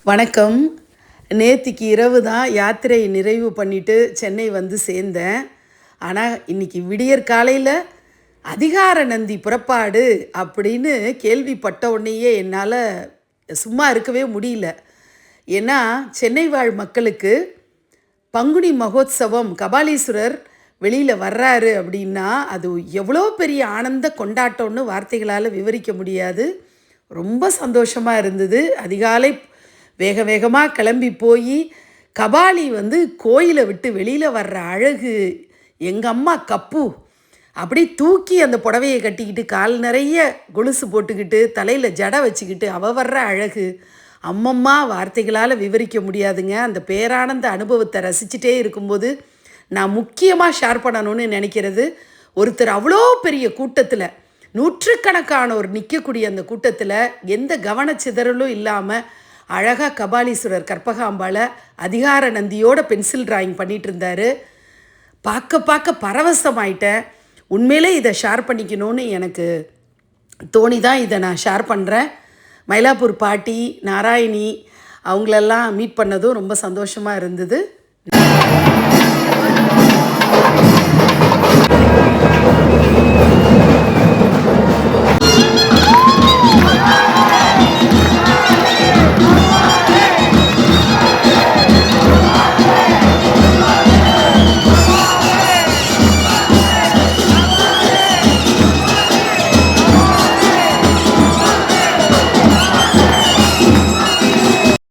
வணக்கம். நேத்திக்கு இரவு தான் யாத்திரை நிறைவு பண்ணிட்டு சென்னை வந்து சேர்ந்தேன். ஆனால் இன்னைக்கு விடியற் காலையில் அதிகார நந்தி புறப்பாடு அப்படின்னு கேள்விப்பட்ட உடனேயே என்னால் சும்மா இருக்கவே முடியல. ஏன்னா சென்னை வாழ் மக்களுக்கு பங்குனி மகோத்சவம் கபாலீஸ்வரர் வெளியில் வர்றாரு அப்படின்னா அது எவ்வளோ பெரிய ஆனந்த கொண்டாட்டம்னு வார்த்தைகளால் விவரிக்க முடியாது. ரொம்ப சந்தோஷமாக இருந்தது. அதிகாலை வேக வேகமாக கிளம்பி போய் கபாலி வந்து கோயிலை விட்டு வெளியில் வர்ற அழகு, எங்கள் அம்மா கப்பு அப்படி தூக்கி அந்த புடவையை கட்டிக்கிட்டு கால் நிறைய கொலுசு போட்டுக்கிட்டு தலையில் ஜடை வச்சுக்கிட்டு வர்ற அழகு அம்மம்மா வார்த்தைகளால் விவரிக்க முடியாதுங்க. அந்த பேரானந்த அனுபவத்தை ரசிச்சுட்டே இருக்கும்போது நான் முக்கியமாக ஷேர் பண்ணணும்னு நினைக்கிறது, ஒருத்தர் அவ்வளோ பெரிய கூட்டத்தில் நூற்றுக்கணக்கானோர் நிற்கக்கூடிய அந்த கூட்டத்தில் எந்த கவனச்சிதறலும் இல்லாமல் அழகாக கபாலீஸ்வரர் கற்பகாம்பாளை அதிகார நந்தியோட பென்சில் டிராயிங் பண்ணிகிட்டு இருந்தார். பார்க்க பரவசமாயிட்டேன். உண்மையிலே இதை ஷேர் பண்ணிக்கணும்னு எனக்கு தோணி தான் இதை நான் ஷேர் பண்ணுறேன். மயிலாப்பூர் பாட்டி நாராயணி அவங்களெல்லாம் மீட் பண்ணதும் ரொம்ப சந்தோஷமாக இருந்தது.